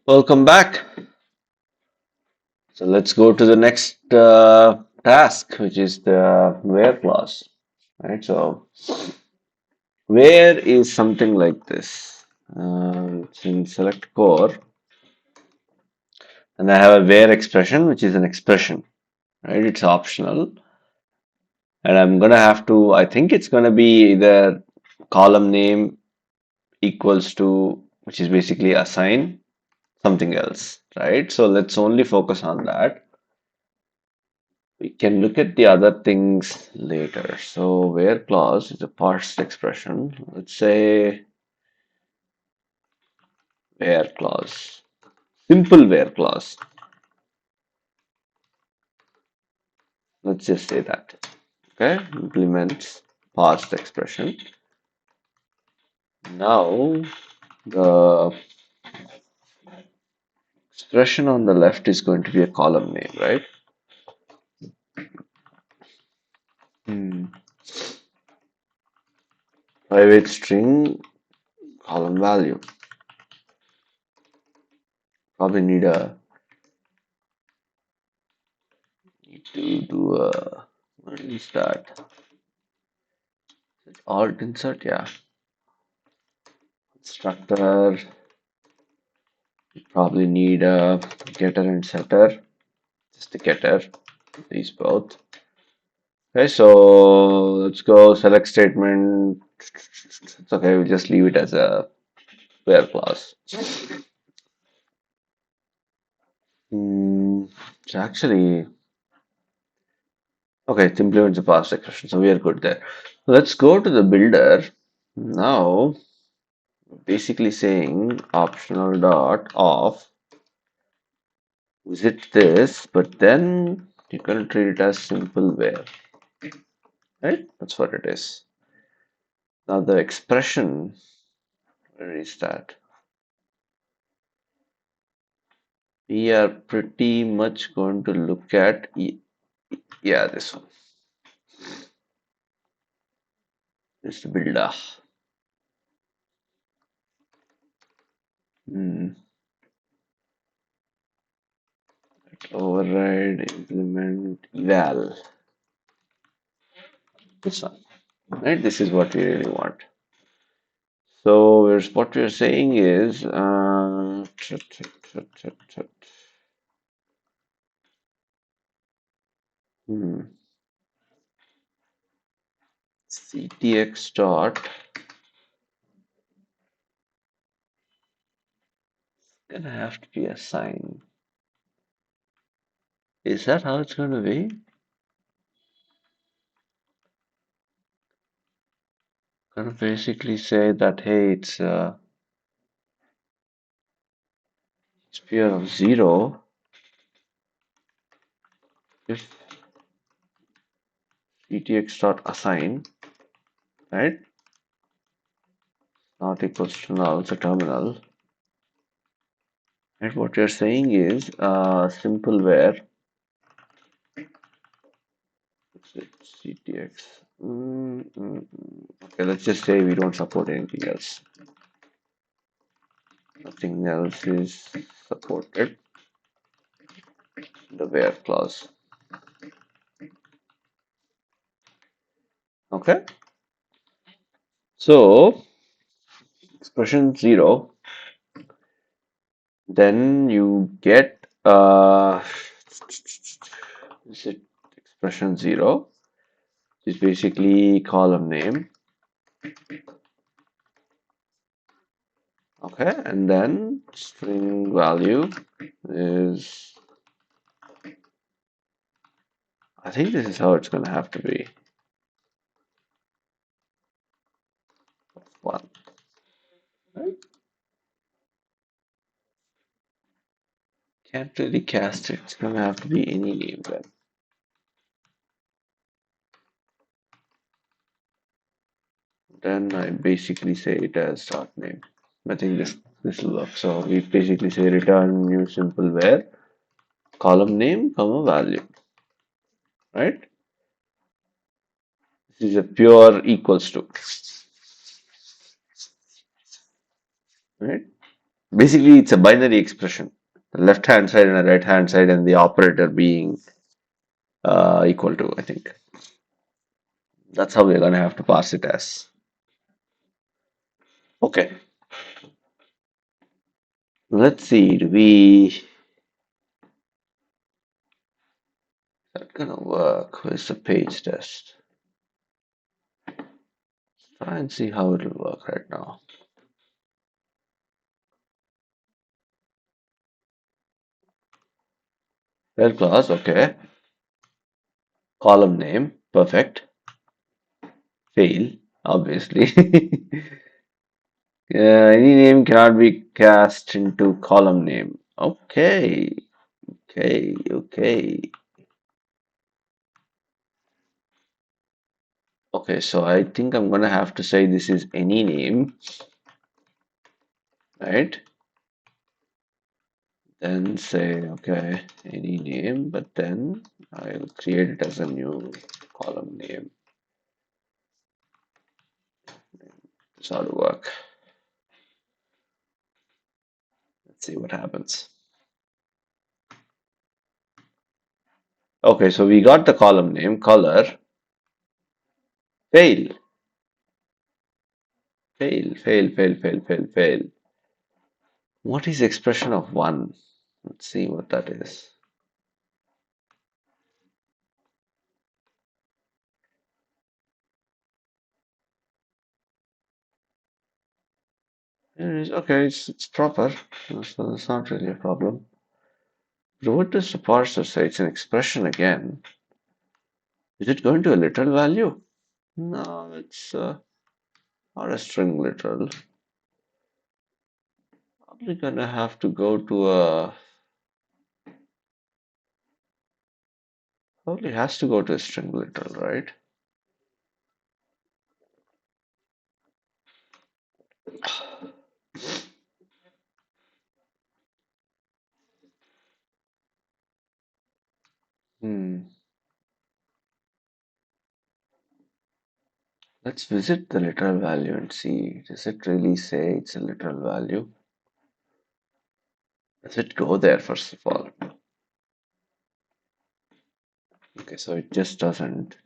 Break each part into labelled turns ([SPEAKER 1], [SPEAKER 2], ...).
[SPEAKER 1] Welcome back. So let's go to the next task, which is the where clause. Right. So where is something like this. It's in select core, and I have a where expression, which is an expression. Right. It's optional, and I'm gonna have to. I think it's gonna be either column name equals to, which is basically assign something else. Right. So let's only focus on that. We can look at the other things later. So where clause is a parsed expression. Let's say where clause. Simple where clause. Let's just say that. Okay, implements parsed expression. Now the expression on the left is going to be a column name, right? Hmm. Private string column value. Probably need to do a what is that? Alt insert, yeah. Constructor. Probably need a getter and setter. Just a getter. These both. Okay, so let's go select statement. It's okay, we'll just leave it as a where clause. It's actually okay, it implements the past expression, so we are good there. Let's go to the builder. Now, basically saying optional dot of visit this, but then you can treat it as simple where, right? That's what it is. Now the expression, where is that? We are pretty much going to look at, yeah, this one. This builder. Hmm. Override, implement, eval. This one, right? This is what we really want. So what we're saying is, hmm, ctx dot gonna have to be a sign. Is that how it's gonna be? Gonna basically say that hey, it's pure of zero if ctx dot assign, right? Not equals to null, it's a terminal. And what you're saying is simple where ctx. Okay, let's just say we don't support anything else. Nothing else is supported. The where clause. Okay. So expression zero, then you get is it expression zero is basically column name. Okay, and then string value is, I think this is how it's going to have to be. One, right? Can't really cast it. It's going to have to be any name then. Then I basically say it as start name. I think this will work. So we basically say return new simple where column name comma value, right? This is a pure equals to, right? Basically, it's a binary expression. The left hand side and the right hand side, and the operator being equal to, I think. That's how we're gonna have to pass it as. Okay, let's see. Do we is that gonna work? Where's the page test? Try and see how it'll work right now. Well, class, okay. Column name, perfect. Fail, obviously. Any name cannot be cast into column name. Okay, okay. Okay, so I think I'm gonna have to say this is any name, right? Then say, okay, any name, but then I'll create it as a new column name. This ought to work. Let's see what happens. Okay, so we got the column name, color, fail, fail. What is expression of one? Let's see what that is. Okay, it's proper, so it's not really a problem. But what does the parser say? It's an expression again. Is it going to a literal value? No, it's not a string literal. Probably gonna have to go to a. Probably has to go to a string literal, right? Hmm. Let's visit the literal value and see. Does it really say it's a literal value? Does it go there first of all? Okay, so it just doesn't.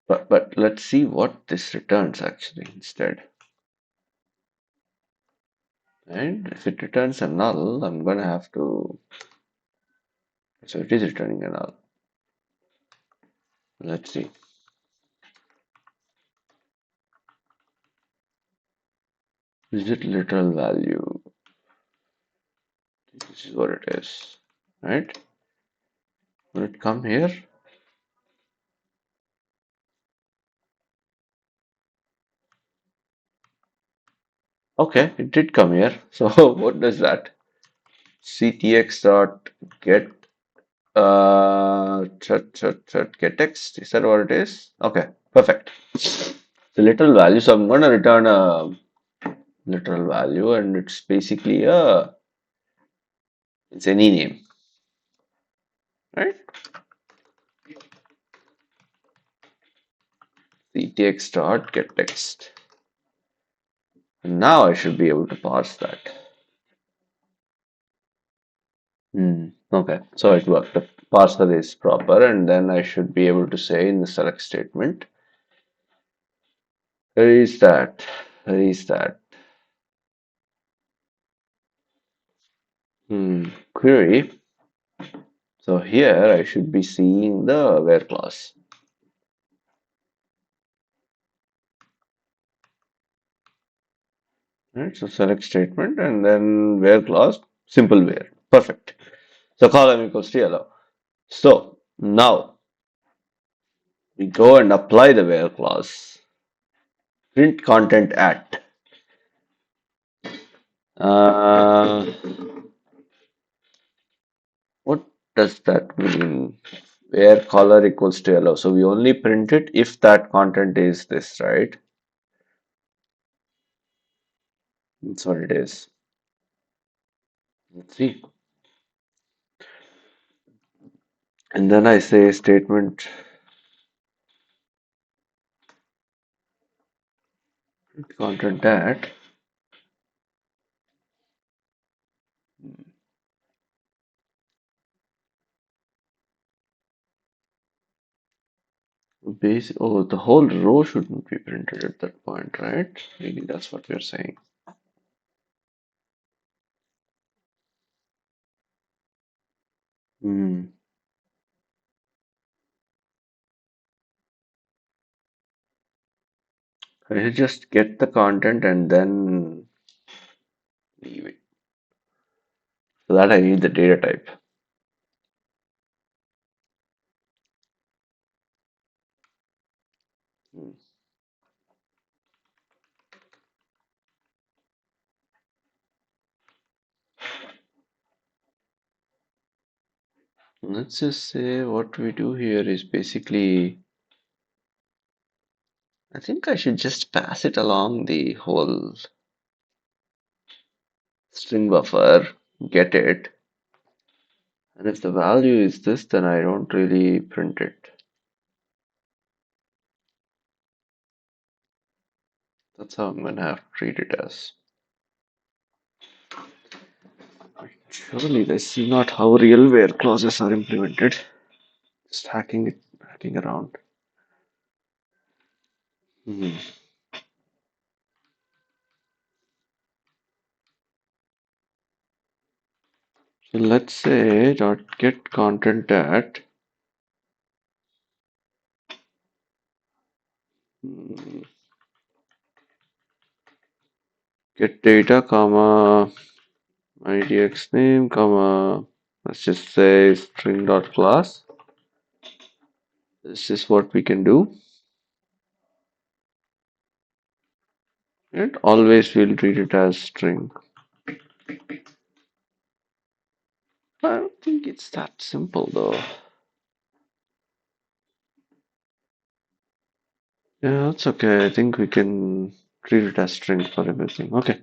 [SPEAKER 1] But let's see what this returns actually instead. And if it returns a null, I'm gonna have to. So it is returning a null. Let's see. Visit literal value. This is what it is, right? Will it come here? Okay, it did come here. So what does that? ctx dot get get text. Is that what it is? Okay, perfect. The literal value. So I'm gonna return a literal value, and it's basically a it's any name, right? ctx dot get text. And now I should be able to parse that. Okay, so it worked. The parser is proper, and then I should be able to say in the select statement, where is that? Where is that? Query. So here I should be seeing the where clause. Right, so select statement and then where clause, simple where. Perfect. So column equals to yellow. So now we go and apply the where clause. Print content at. Uh, what does that mean? Where color equals to yellow. So we only print it if that content is this, right? That's what it is. Let's see. And then I say statement content at Oh, the whole row shouldn't be printed at that point, right? Maybe that's what we're saying. Hmm. I should just get the content and then leave it. For that, I need the data type. Hmm. Let's just say what we do here is basically, I think I should just pass it along the whole string buffer, get it, and if the value is this, then I don't really print it. That's how I'm gonna have to treat it as. Surely this is not how real where clauses are implemented. Just hacking around. Hmm. So let's say dot get content at hmm, get data comma idx name comma let's just say string dot class. This is what we can do. And always we'll treat it as string. I don't think it's that simple though. Yeah, that's okay. I think we can treat it as string for everything. Okay,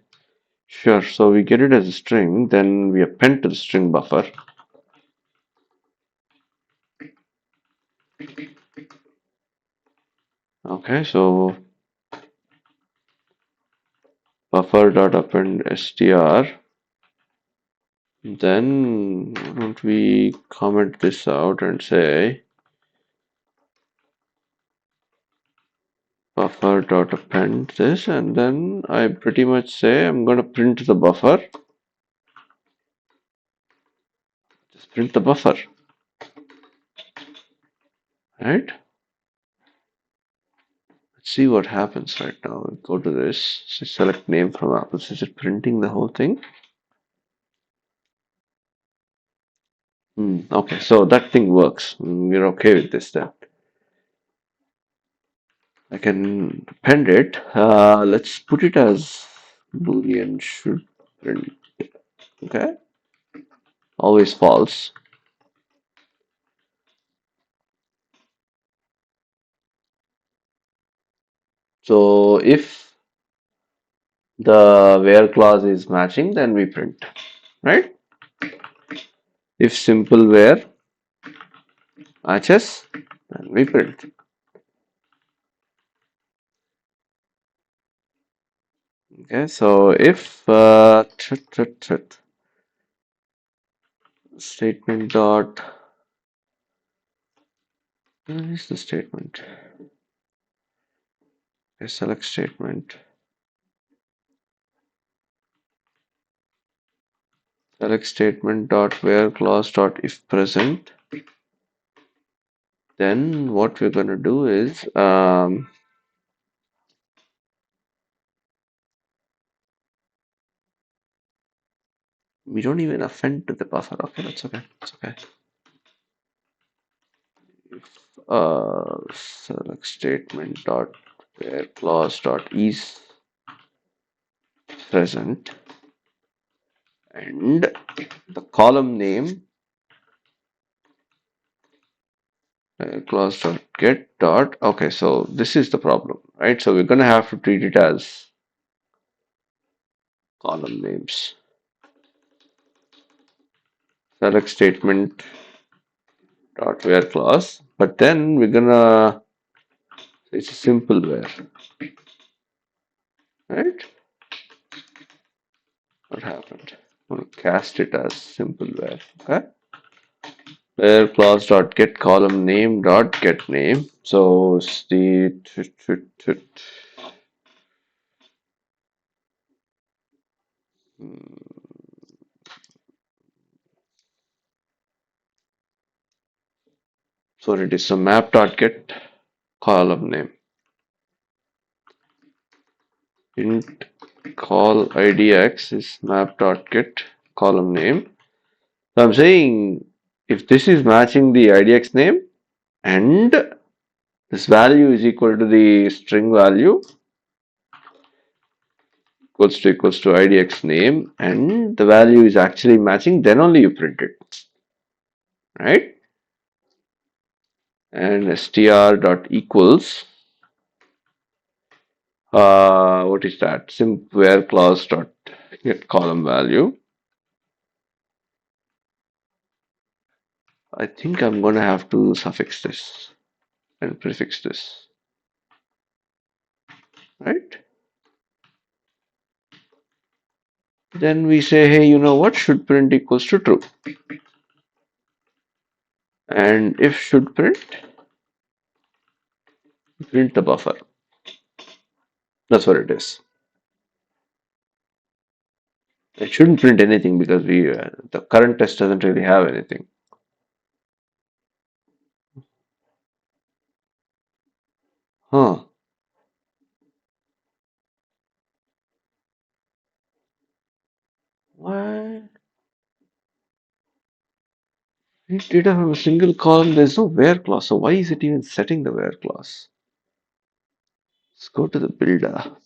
[SPEAKER 1] sure. So we get it as a string, then we append to the string buffer. Okay, so buffer dot append str. Then why don't we comment this out and say buffer dot append this, and then I pretty much say I'm gonna print the buffer. Just print the buffer, right? Let's see what happens right now. Go to this, select name from apples. Is it printing the whole thing? Okay, so that thing works. We're okay with this then. I can append it. Let's put it as boolean should print. Okay, always false. So if the where clause is matching, then we print, right? If simple where matches, then we print. Okay, so if statement dot, where is the statement? Okay, select statement. Select statement dot where clause dot if present. Then what we're gonna do is we don't even append to the buffer. Okay, that's okay. It's okay. Select statement dot where clause dot is present, and the column name clause dot get dot. Okay, so this is the problem, right? So we're gonna have to treat it as column names. Select statement dot where clause, but then we're gonna, it's a simple where, right? What happened? We'll cast it as simple where. Okay. Where class dot get column name dot get name. So it's the so it is a map dot get column name. Int call idx is map dot get column name. So I'm saying if this is matching the idx name and this value is equal to the string value equals to idx name and the value is actually matching, then only you print it, right? And str dot equals what is that? Simp where clause dot get column value. I think I'm gonna have to suffix this and prefix this, right? Then we say, hey, you know what? Should print equals to true. And if should print the buffer. That's what it is. It shouldn't print anything because the current test doesn't really have anything. Huh. What? Data from a single column, there's no where clause. So why is it even setting the where clause? Let's go to the builder.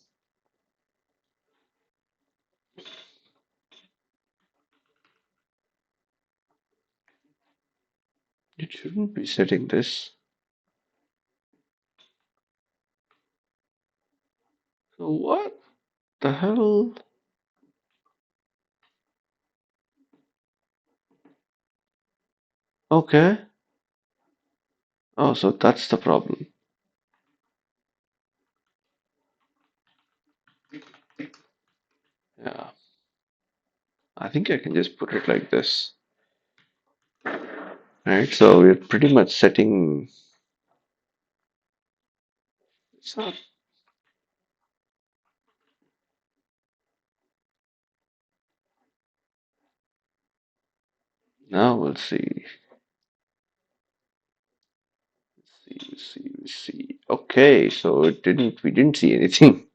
[SPEAKER 1] It shouldn't be setting this. So what the hell? Okay. Oh, so that's the problem. Yeah. I think I can just put it like this. Right. So we're pretty much setting. It's not. Now we'll see. See. Okay. So it didn't. We didn't see anything.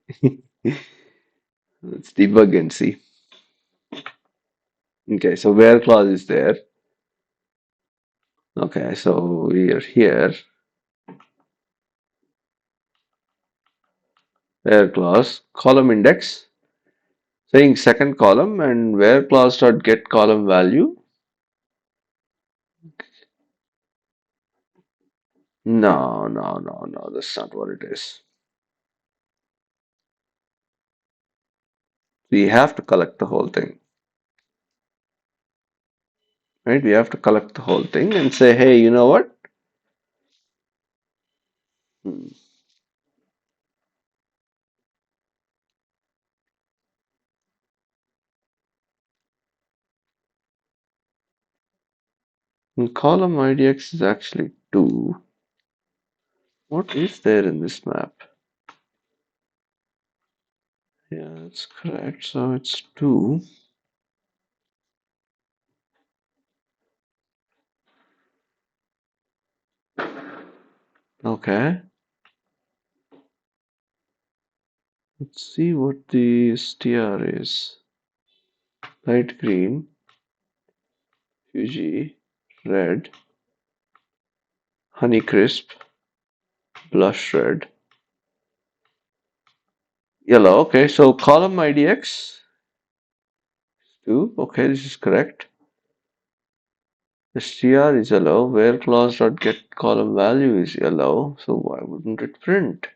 [SPEAKER 1] Let's debug and see. Okay. So where clause is there. Okay. So we are here. Where clause column index saying second column and where clause dot get column value. No. That's not what it is. We have to collect the whole thing, right? We have to collect the whole thing and say, hey, you know what? Hmm. And column idx is actually 2. What is there in this map? Yeah, that's correct. So it's 2. Okay. Let's see what the str is. Light green, Fuji, red, Honeycrisp, blush red, yellow. Okay, so column idx 2. Okay, this is correct. The str is yellow. Where clause dot get column value is yellow. So why wouldn't it print?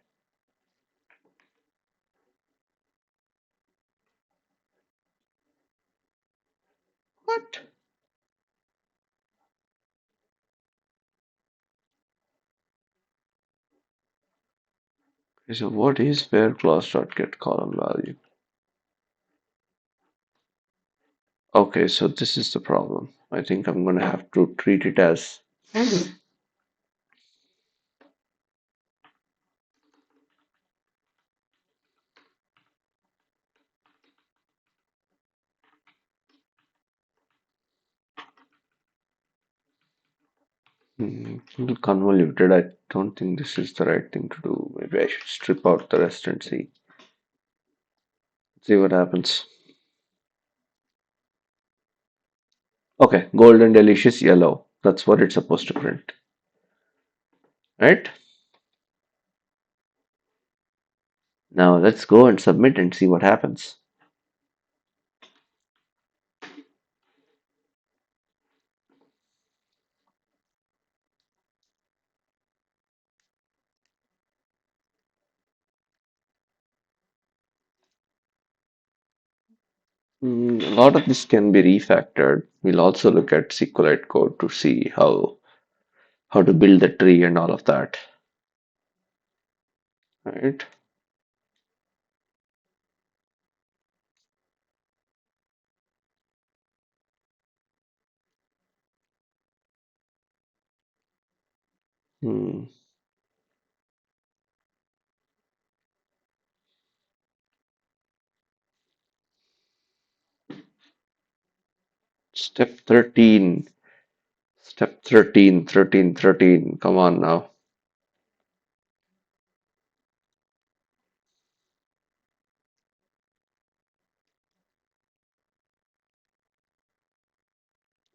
[SPEAKER 1] What? Okay, so what is where clause dot get column value? Okay, so this is the problem. I think I'm gonna have to treat it as a little convoluted. I don't think this is the right thing to do. Maybe I should strip out the rest and see what happens. Okay, golden delicious yellow. That's what it's supposed to print, right? Now let's go and submit and see what happens. A lot of this can be refactored. We'll also look at SQLite code to see how to build the tree and all of that. Right? Hmm. Step 13. Step 13, 13, 13. Come on now.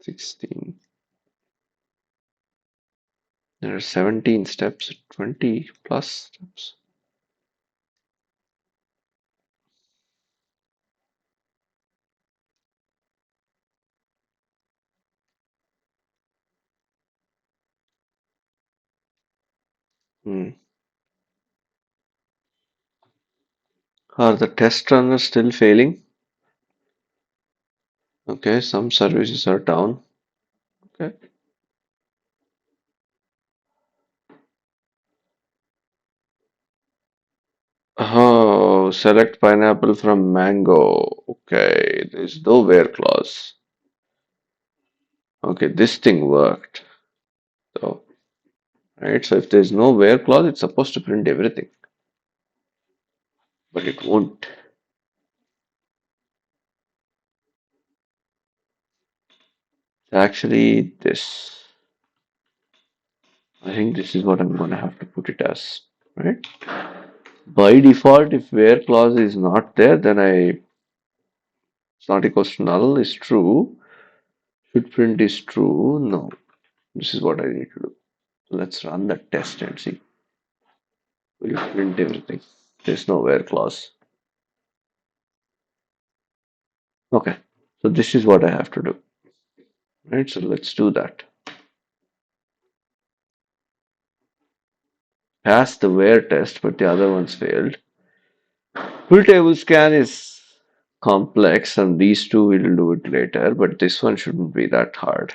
[SPEAKER 1] 16. There are 17 steps, 20 plus steps. Hmm. Are the test runners still failing? Okay, some services are down. Okay. Oh, select pineapple from mango. Okay, there's no where clause. Okay, this thing worked. So, right, so if there's no where clause, it's supposed to print everything, but it won't. Actually, this. I think this is what I'm gonna have to put it as, right? By default, if where clause is not there, then it's not equals to null is true. Should print is true. No, this is what I need to do. So let's run the test and see. Will it print everything? There's no where clause. Okay, so this is what I have to do. Right, so let's do that. Pass the where test, but the other ones failed. Full table scan is complex, and these two will do it later, but this one shouldn't be that hard.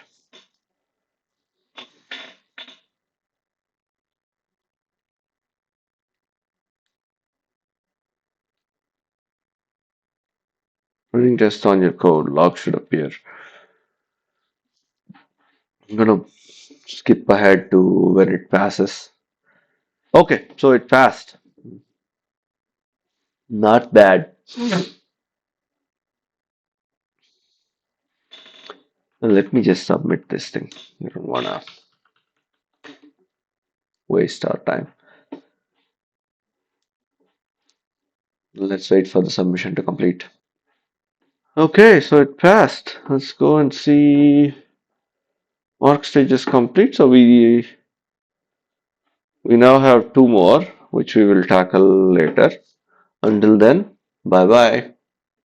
[SPEAKER 1] Running test on your code, log should appear. I'm gonna skip ahead to when it passes. Okay, so it passed. Not bad. Let me just submit this thing. I don't wanna waste our time. Let's wait for the submission to complete. Okay, so it passed. Let's go and see. Work stage is complete. So we now have two more, which we will tackle later. Until then, bye bye.